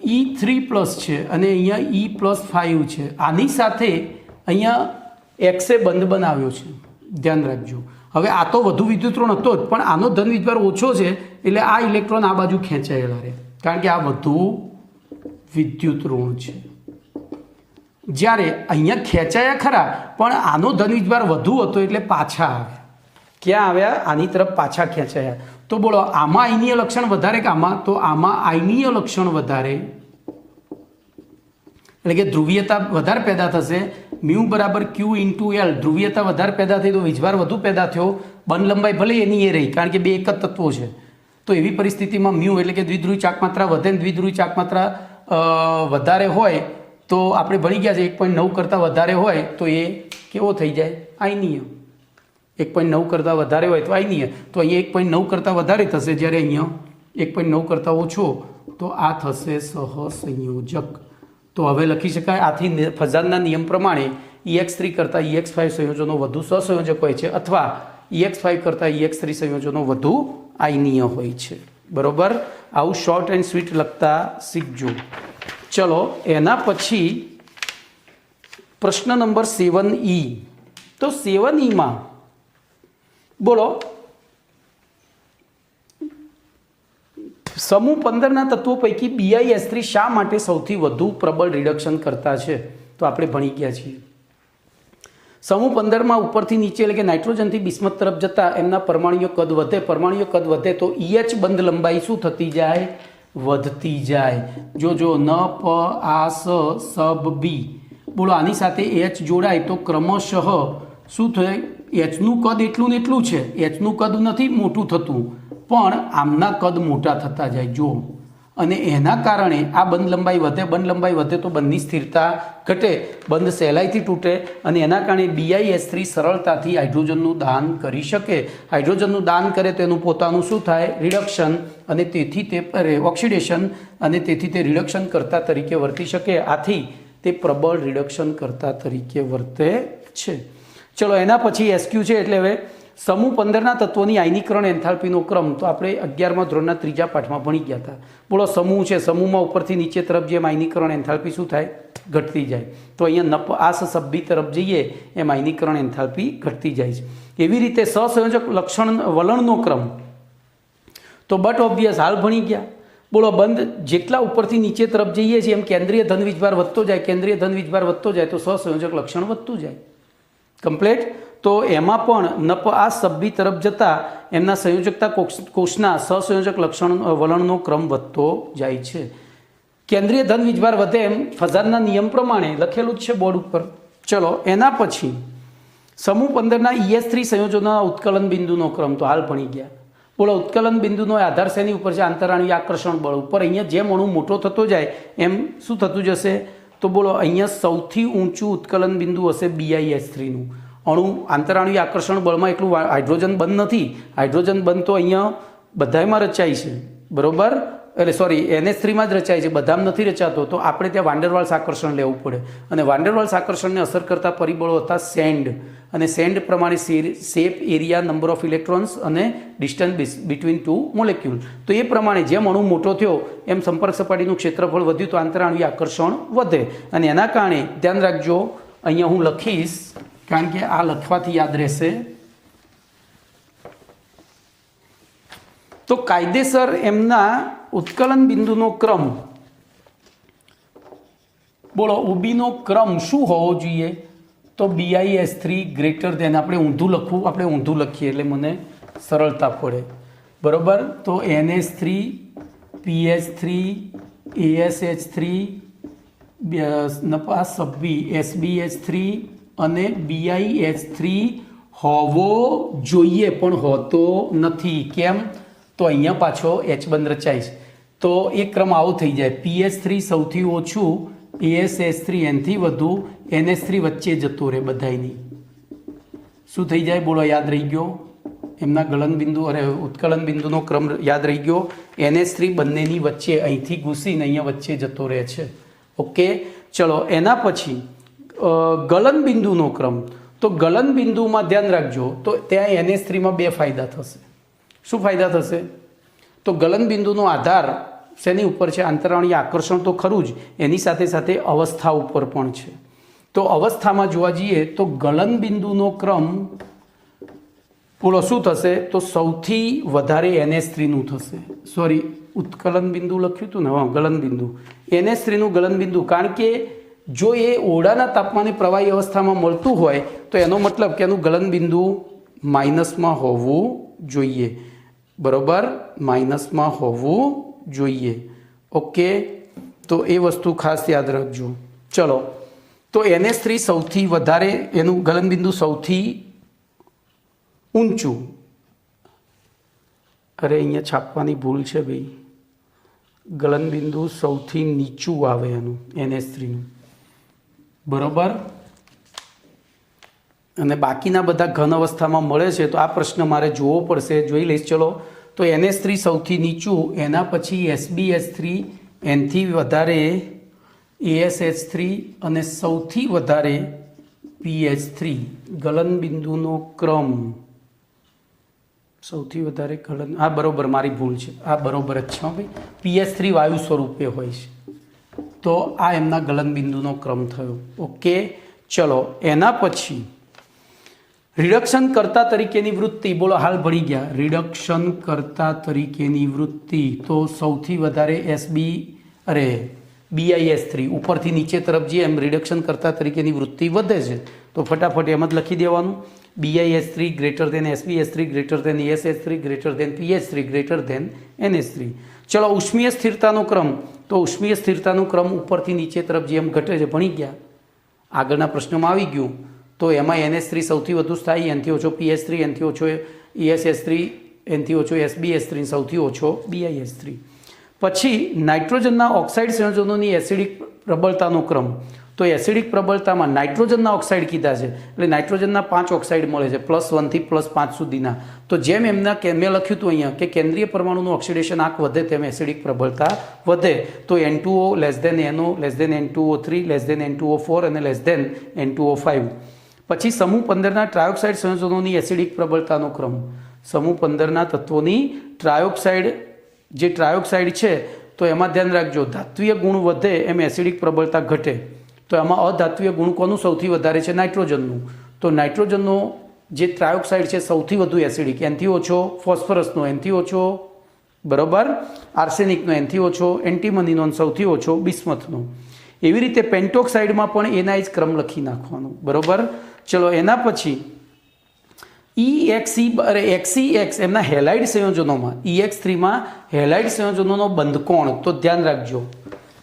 E3+ છે અને અહીંયા E+5 છે. આની સાથે અહીંયા એક્સે બંધ બનાવ્યો છે, ધ્યાન રાખજો. હવે આ તો વધુ વિદ્યુતઋણ હતો જ, પણ આનો ધન વીજભાર ઓછો છે એટલે આ ઇલેક્ટ્રોન આ બાજુ ખેંચાયેલા રહે, કારણ કે આ વધુ વિદ્યુતઋણ છે. જ્યારે અહીંયા ખેંચાયા ખરા, પણ આનો ધન વીજભાર વધુ હતો એટલે પાછા આવ્યા. ક્યાં આવ્યા? આની તરફ પાછા ખેંચાયા. તો બોલો, આમાં આયનીય લક્ષણ વધારે કે આમાં? તો આમાં આયનીય લક્ષણ વધારે, એટલે કે ધ્રુવીયતા વધારે પેદા થશે. મ્યુ બરાબર Q × L. ધ્રુવીયતા વધારે પેદા થઈ તો વીજભાર વધુ પેદા થયો. બંધ લંબાઈ ભલે એની એ રહી, કારણ કે બે એક જ તત્વો છે. તો એવી પરિસ્થિતિમાં મ્યુ એટલે કે દ્વિધ્રુવી ચાકમાત્રા વધે ને દ્વિધ્રુવી ચાકમાત્રા વધારે હોય તો આપણે ભણી ગયા છે 1.9 કરતાં વધારે હોય તો એ કેવો થઈ જાય? આયનીય. 1.9 કરતાં વધારે હોય તો આયનીય. તો અહીંયા 1.9 કરતાં વધારે થશે, જ્યારે અહીંયા 1.9 કરતાં ઓછો, તો આ થશે સહસંયોજક. તો હવે લખી શકાય, આથી ફઝાનના નિયમ પ્રમાણે EX3 કરતાં EX5 સંયોજનો વધુ સહસંયોજક હોય છે, અથવા EX5 કરતાં EX3 સંયોજનો વધુ આયનીય હોય છે. બરોબર, આવું શોર્ટ એન્ડ સ્વીટ લખતા શીખજો. ચલો, એના પછી પ્રશ્ન નંબર 7E. તો 7Eમાં બોલો, સમૂહ 15ના તત્વો પૈકી BiS3 શા માટે સૌથી વધુ પ્રબળ રિડક્શન કરતા છે? તો આપણે ભણી ગયા છીએ. સમૂહ 15માં ઉપરથી નીચે એટલે કે નાઇટ્રોજનથી બિસ્મથ તરફ જતા એમના પરમાણુય કદ વધે તો EH બંધ લંબાઈ શું થતી જાય? વધતી જાય. જો ન પ આ સ સબ બી. બોલો, આની સાથે H જોડાય તો ક્રમશઃ શું થાય? Hનું કદ એટલું ને એટલું છે. Hનું કદ નથી મોટું થતું, પણ આમના કદ મોટા થતા જાય. જો, અને એના કારણે આ બંધ લંબાઈ વધે તો બંધની સ્થિરતા ઘટે, બંધ સહેલાઈથી તૂટે, અને એના કારણે BiS3 સરળતાથી હાઇડ્રોજનનું દાન કરી શકે. હાઇડ્રોજનનું દાન કરે તો એનું પોતાનું શું થાય? રિડક્શન, અને તેથી તે ઓક્સિડેશન, અને તેથી તે રિડક્શન કરતા તરીકે વર્તી શકે. આથી તે પ્રબળ રિડક્શન કરતા તરીકે વર્તે છે. ચલો, એના પછી SQ છે, એટલે હવે સમૂહ 15ના તત્વોની આયનીકરણ એન્થાલ્પીનો ક્રમ તો આપણે 11મા ધોરણના 3જા પાઠમાં ભણી ગયા હતા. બોલો, સમૂહ છે, સમૂહમાં ઉપરથી નીચે તરફ જેમ આયનીકરણ એન્થાલ્પી શું થાય? ઘટતી જાય. તો અહીંયા નપાસ સભ્ય તરફ જઈએ એમ આયનીકરણ એન્થાલ્પી ઘટતી જાય છે. એવી રીતે સહસંયોજક લક્ષણ વલણનો ક્રમ તો બટ ઓબ્વિયસ હાલ ભણી ગયા. બોલો, બંધ જેટલા ઉપરથી નીચે તરફ જઈએ છીએ એમ કેન્દ્રીય ધન વીજભાર વધતો જાય તો સહસંયોજક લક્ષણ વધતું જાય. કમ્પ્લીટ. તો એમાં પણ નપ આ સભ્ય તરફ જતા એમના સંયોજકતા કોષના સહસંયોજક લક્ષણ વલણનો ક્રમ વધતો જાય છે. કેન્દ્રીય ધન વીજભાર વધે એમ ફઝાનના નિયમ પ્રમાણે લખેલું જ છે બોર્ડ ઉપર. ચલો, એના પછી સમૂહ 15ના ES3 સંયોજનોના ઉત્કલન બિંદુનો ક્રમ તો હાલ ભણી ગયા. બોલો ઉત્કલન બિંદુનો આધાર શેની ઉપર છે? આંતરાણુય આકર્ષણ બળ ઉપર. અહીંયા જેમ અણુ મોટો થતો જાય એમ શું થતું જશે? તો બોલો અહીંયા સૌથી ઊંચું ઉત્કલન બિંદુ હશે BIS3નું. અણુ આંતરાણુય આકર્ષણ બળમાં એટલું હાઇડ્રોજન બંધ નથી. હાઇડ્રોજન બંધ તો અહીંયા બધામાં રચાય છે, બરોબર? એટલે સોરી NH3માં જ રચાય છે, બધામાં નથી રચાતો. તો આપણે ત્યાં વાન્ડરવાલ્સ આકર્ષણ લેવું પડે. અને વાન્ડરવાલ્સ આકર્ષણને અસર કરતા પરિબળો હતા સેન્ડ. અને સેન્ડ પ્રમાણે shape, area, number of electrons અને ડિસ્ટન્સ બિટવીન ટુ મોલેક્યુલ. તો એ પ્રમાણે જેમ અણુ મોટો થયો એમ સંપર્ક સપાટીનું ક્ષેત્રફળ વધ્યું તો આંતરાણુય આકર્ષણ વધે. અને એના કારણે ધ્યાન રાખજો, અહીંયા હું લખીશ કારણ કે આ લખવાથી યાદ રહેશે. તો કાયદેસર એમના ઉત્કલન બિંદુનો ક્રમ, બોલો ઉબીનો ક્રમ શું હોવો જોઈએ? તો BIS3 ગ્રેટર દેન, આપણે ઊંધું લખવું, આપણે ઊંધું લખીએ એટલે મને સરળતા પડે, બરોબર? તો NH3, PH3, ASH3, SBH3 અને BIH3 હોવો જોઈએ પણ હોતો નથી. કેમ? તો અહીંયા પાછો H બંધ રચાય છે. તો એ ક્રમ આવો થઈ જાય, PH3 સૌથી ઓછું, ASH3 એનથી વધુ, NH3 વચ્ચે જતો રહે બધાયની. શું થઈ જાય? બોલો યાદ રહી ગયો? એમના ગલન બિંદુ અરે ઉત્કલન બિંદુનો ક્રમ યાદ રહી ગયો? NH3 બંનેની વચ્ચે અહીંથી ઘૂસીને અહીંયા વચ્ચે જતો રહે છે. ઓકે, ચલો એના પછી ગલન બિંદુનો ક્રમ. તો ગલન બિંદુમાં ધ્યાન રાખજો, તો ત્યાં NH3માં બે ફાયદા થશે. શું ફાયદા થશે? તો ગલન બિંદુનો આધાર શેની ઉપર છે? આંતરાણુય આકર્ષણ તો ખરું જ, એની સાથે સાથે અવસ્થા ઉપર પણ છે. તો અવસ્થામાં જોવા જઈએ તો ગલન બિંદુનો ક્રમ બોલો શું થશે? તો સૌથી વધારે NH3નું થશે. સોરી, ઉત્કલન બિંદુ લખ્યું હતું ને, હા ગલન બિંદુ, NH3નું ગલન બિંદુ. કારણ કે જો એ ઓરડાના તાપમાને પ્રવાહી અવસ્થામાં મળતું હોય તો એનો મતલબ કે એનું ગલન બિંદુ માઇનસમાં હોવું જોઈએ, બરોબર? માઇનસમાં હોવું જોઈએ. ઓકે, તો એ વસ્તુ ખાસ યાદ રાખજો. ચલો, તો NH3 સૌથી વધારે, એનું ગલન બિંદુ સૌથી ઊંચું. અરે અહીંયા છાપવાની ભૂલ છે ભાઈ, ગલન બિંદુ સૌથી નીચું આવે એનું NH3નું, બરોબર? અને બાકીના બધા ઘન અવસ્થામાં મળે છે. તો આ પ્રશ્ન મારે જોવો પડશે, જોઈ લઈશ. ચલો, તો NH3 સૌથી નીચું, એના પછી SBH3, એનથી વધારે ASH3 અને સૌથી વધારે PH3. ગલન બિંદુનો ક્રમ સૌથી વધારે ગલન, આ બરોબર, મારી ભૂલ છે, આ બરોબર જ છે ભાઈ. PH3 વાયુ સ્વરૂપે હોય છે. તો આ એમના ગલન બિંદુનો ક્રમ થયો. ઓકે, ચલો એના પછી રિડક્શન કર્તા તરીકેની વૃત્તિ. બોલો હાલ ભણી ગયા, રિડક્શન કર્તા તરીકેની વૃત્તિ. તો સૌથી વધારે BIS3 ઉપરથી નીચે તરફ જઈએ એમ રિડક્શન કર્તા તરીકેની વૃત્તિ વધે છે. તો ફટાફટ એમ જ લખી દેવાનું, BIS3 greater than SBH3 greater than ASH3 greater than PH3 greater than NH3. ચલો ઉષ્મીય સ્થિરતાનો ક્રમ. તો ઉષ્મીય સ્થિરતાનો ક્રમ ઉપરથી નીચે તરફ જેમ ઘટે છે, ભણી ગયા, આગળના પ્રશ્નોમાં આવી ગયું. તો એમાં NH3 સૌથી વધુ સ્થાયી, એનથી ઓછો PH3, એનથી ઓછો ASH3, એનથી ઓછો SBH3, સૌથી ઓછો BIS3. પછી નાઇટ્રોજનના ઓક્સાઇડ સંયોજનોની એસિડિક પ્રબળતાનો ક્રમ. તો એસિડિક પ્રબળતામાં નાઇટ્રોજનના ઓક્સાઇડ કીધા છે, એટલે નાઇટ્રોજનના 5 ઓક્સાઇડ મળે છે, +1 થી +5 સુધીના. તો જેમ એમના મેં લખ્યું હતું અહીંયા કે કેન્દ્રીય પરમાણુનું ઓક્સિડેશન આંક વધે તેમ એસિડિક પ્રબળતા વધે. તો N2O NO N2O3 N2O4 અને N2O5. પછી સમૂહ 15ના ટ્રાયોક્સાઇડ સંયોજનોની એસિડિક પ્રબળતાનો ક્રમ. સમૂહ 15ના તત્વોની જે ટ્રાયોક્સાઇડ છે તો એમાં ધ્યાન રાખજો, ધાત્વીય ગુણ વધે એમ એસિડિક પ્રબળતા ઘટે. તો એમાં અધાત્વીય ગુણ કોનું સૌથી વધારે છે? નાઇટ્રોજનનું. તો નાઇટ્રોજનનો જે ટ્રાયોક્સાઇડ છે સૌથી વધુ એસિડિક, એનથી ઓછો ફોસ્ફરસનો, એનથી ઓછો બરોબર આર્સેનિકનો, એનથી ઓછો એન્ટીમનીનો, સૌથી ઓછો બિસ્મથનો. એવી રીતે પેન્ટોક્સાઇડમાં પણ એના જ ક્રમ લખી નાખવાનું, બરોબર? ચલો એના પછી XEX એમના હેલાઇડ સંયોજનોમાં, EX3માં હેલાઇડ સંયોજનોનો બંધકોણ. તો ધ્યાન રાખજો,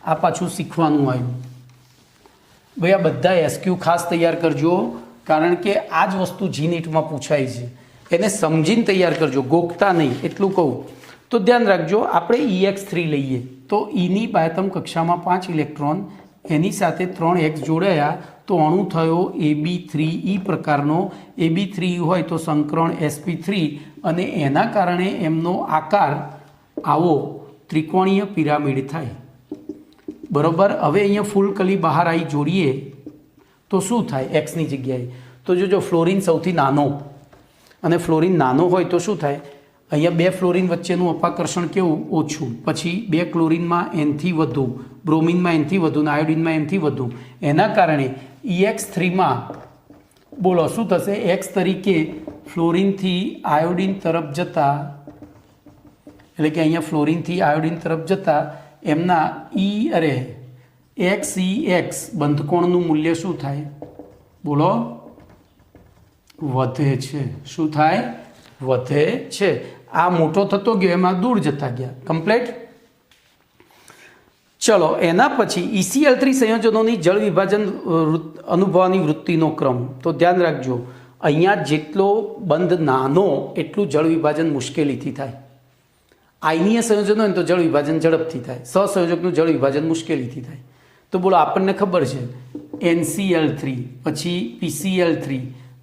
આ પાછું શીખવાનું આવ્યું ભાઈ. આ બધા SQ ખાસ તૈયાર કરજો, કારણ કે આ જ વસ્તુ જી નીટમાં પૂછાય છે, એને સમજીને તૈયાર કરજો, ગોખતા નહીં એટલું કહું. તો ધ્યાન રાખજો, આપણે EX3 લઈએ તો Eની બાહ્યતમ કક્ષામાં 5 ઇલેક્ટ્રોન, એની સાથે 3 X જોડાયા તો અણુ થયો AB3E પ્રકારનો. AB3 હોય તો સંકરણ sp3 અને એના કારણે એમનો આકાર આવો ત્રિકોણીય પિરામિડ થાય. બરોબર. હવે અહીંયા ફૂલ કલી બહાર આવી જોડીએ તો શું થાય એક્સની જગ્યાએ? તો જો ફ્લોરિન સૌથી નાનો, અને ફ્લોરિન નાનો હોય તો શું થાય? અહીંયા 2 ફ્લોરિન વચ્ચેનું અપાકર્ષણ કેવું? ઓછું. પછી 2 ક્લોરિનમાં એનથી વધુ, બ્રોમિનમાં એનથી વધુ, આયોડિનમાં એનથી વધુ. એના કારણે EX3માં બોલો શું થશે? એક્સ તરીકે ફ્લોરિનથી આયોડિન તરફ જતા, એટલે કે અહીંયા ફ્લોરિનથી આયોડિન તરફ જતા એમના XEX બંધકોણનું મૂલ્ય શું થાય? બોલો, વધે છે. શું થાય? વધે છે. આ મોટો થતો ગયો, એમાં દૂર જતા ગયા. કમ્પ્લીટ. ચલો, એના પછી ECl3 સંયોજનોની જળ વિભાજન અનુભવવાની વૃત્તિનો ક્રમ. તો ધ્યાન રાખજો, અહીંયા જેટલો બંધ નાનો એટલું જળ વિભાજન મુશ્કેલીથી થાય. આયનીય સંયોજન હોય તો જળ વિભાજન ઝડપથી થાય, સહસંયોજકનું જળ વિભાજન મુશ્કેલીથી થાય. તો બોલો, આપણને ખબર છે NCl3, પછી PCl3,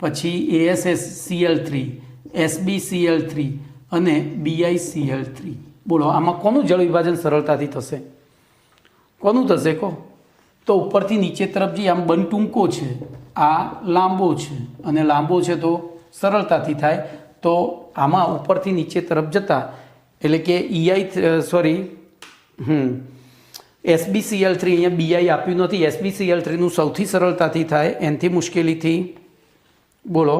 પછી ASSCl3, SbCl3 અને BiCl3. બોલો, આમાં કોનું જળ વિભાજન સરળતાથી થશે? કોનું થશે કહો? તો ઉપરથી નીચે તરફ જઈએ, આમ બંધ ટૂંકો છે, આ લાંબો છે, અને લાંબો છે તો સરળતાથી થાય. તો આમાં ઉપરથી નીચે તરફ જતા એટલે કે SbCl3, અહીંયા BI આપ્યું નથી, SbCl3નું સૌથી સરળતાથી થાય, એનથી મુશ્કેલીથી. બોલો,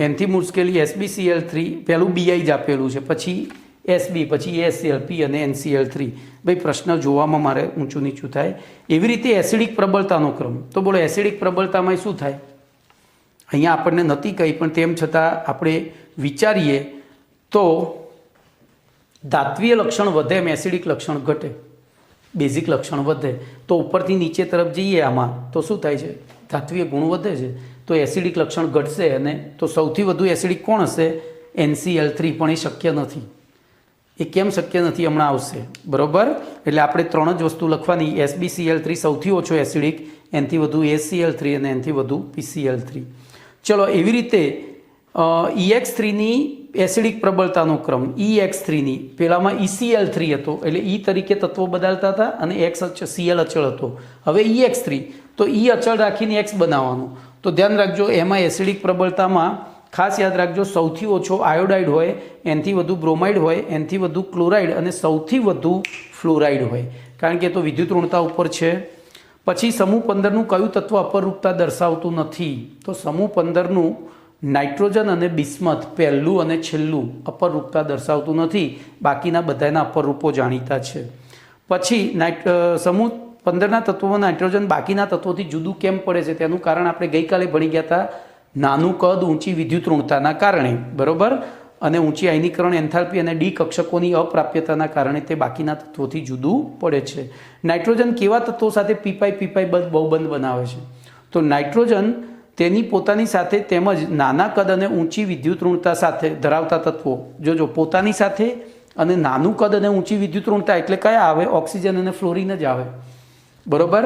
એનથી મુશ્કેલી SbCl3, પહેલું BI જ આપેલું છે, પછી Sb, પછી ASCl, P અને NCl3. ભાઈ પ્રશ્ન જોવામાં મારે ઊંચું નીચું થાય. એવી રીતે એસિડિક પ્રબળતાનો ક્રમ. તો બોલો, એસિડિક પ્રબળતામાં શું થાય? અહીંયા આપણને નથી કહી, પણ તેમ છતાં આપણે વિચારીએ તો ધાત્વીય લક્ષણ વધે એમ એસિડિક લક્ષણ ઘટે, બેઝિક લક્ષણ વધે. તો ઉપરથી નીચે તરફ જઈએ આમાં તો શું થાય છે? ધાત્વીય ગુણ વધે છે, તો એસિડિક લક્ષણ ઘટશે. અને તો સૌથી વધુ એસિડિક કોણ હશે? NCl3. પણ એ શક્ય નથી. એ કેમ શક્ય નથી? હમણાં આવશે. બરોબર. એટલે આપણે 3 જ વસ્તુ લખવાની. SbCl3 સૌથી ઓછો એસિડિક, એનથી વધુ ACl3 અને એનથી વધુ PCl3. ચલો, એવી રીતે EX3ની એસિડિક પ્રબળતાનો ક્રમ. EX3ની પહેલામાં ECl3 હતો, એટલે E તરીકે તત્વો બદલતા હતા અને Cl અચળ હતો. હવે EX3 તો E અચળ રાખીને X બનાવવાનું. તો ધ્યાન રાખજો, એમાં એસિડિક પ્રબળતામાં ખાસ યાદ રાખજો, સૌથી ઓછો આયોડાઇડ હોય, એનથી વધુ બ્રોમાઇડ હોય, એનથી વધુ ક્લોરાઇડ અને સૌથી વધુ ફ્લોરાઇડ હોય, કારણ કે તો વિદ્યુત ઋણતા ઉપર છે. પછી સમૂહ 15નું કયું તત્વ અપરરૂપતા દર્શાવતું નથી? તો સમૂહ 15નું નાઇટ્રોજન અને બિસ્મથ પહેલું અને છેલ્લું અપરરૂપતા દર્શાવતું નથી. બાકીના બધાના અપરરૂપો જાણીતા છે. પછી સમૂહ 15ના તત્વોમાં નાઇટ્રોજન બાકીના તત્વોથી જુદું કેમ પડે છે? તેનું કારણ આપણે ગઈકાલે ભણી ગયા હતા. નાનું કદ, ઊંચી વિદ્યુત ઋણતાના કારણે. બરોબર. અને ઊંચી આયનીકરણ એન્થાલ્પી અને ડી કક્ષકોની અપ્રાપ્યતાના કારણે તે બાકીના તત્વોથી જુદું પડે છે. નાઇટ્રોજન કેવા તત્વો સાથે પીપાઈ બહુબંધ બનાવે છે? તો નાઇટ્રોજન તેની પોતાની સાથે તેમજ નાના કદ અને ઊંચી વિદ્યુત ઋણતા સાથે ધરાવતા તત્વો. જોજો, પોતાની સાથે અને નાનું કદ અને ઊંચી વિદ્યુત ઋણતા એટલે કયા આવે? ઓક્સિજન અને ફ્લોરિન જ આવે. બરોબર.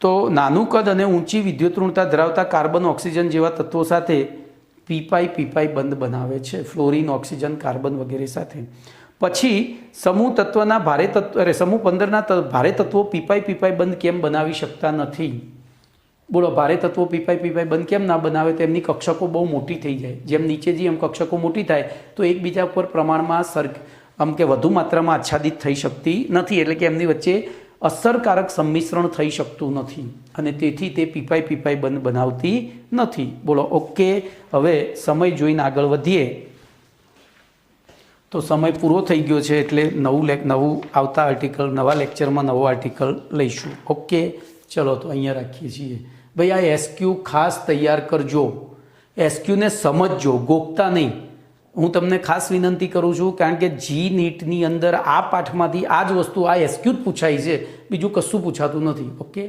તો નાનું કદ અને ઊંચી વિદ્યુત ઋણતા ધરાવતા કાર્બન, ઓક્સિજન જેવા તત્વો સાથે પીપાઈ બંધ બનાવે છે, ફ્લોરિન, ઓક્સિજન, કાર્બન વગેરે સાથે. પછી સમૂહ 15ના ભારે તત્વો પીપાઈ બંધ કેમ બનાવી શકતા નથી? બોલો, ભારે તત્વો પીપાઈ બંધ કેમ ના બનાવે? તો એમની કક્ષકો બહુ મોટી થઈ જાય. જેમ નીચે જઈએ એમ કક્ષકો મોટી થાય તો એકબીજા પર પ્રમાણમાં કે વધુ માત્રામાં આચ્છાદિત થઈ શકતી નથી, એટલે કે એમની વચ્ચે અસરકારક સંમિશ્રણ થઈ શકતું નથી, અને તેથી તે પીપાઈ બંધ બનાવતી નથી. બોલો, ઓકે. હવે સમય જોઈને આગળ વધીએ. તો સમય પૂરો થઈ ગયો છે, એટલે નવું આવતા આર્ટિકલ, નવા લેક્ચરમાં નવો આર્ટિકલ લઈશું. ઓકે, ચલો તો અહીંયા રાખીએ છીએ. ભાઈ આ SQ ખાસ તૈયાર કરજો, SQને સમજજો, ગોખતા નહીં. હું તમને ખાસ વિનંતી કરું છું, કારણ કે જી નીટની અંદર આ પાઠમાંથી આ જ વસ્તુ, આ SQ જ પૂછાય છે, બીજું કશું પૂછાતું નથી. ઓકે.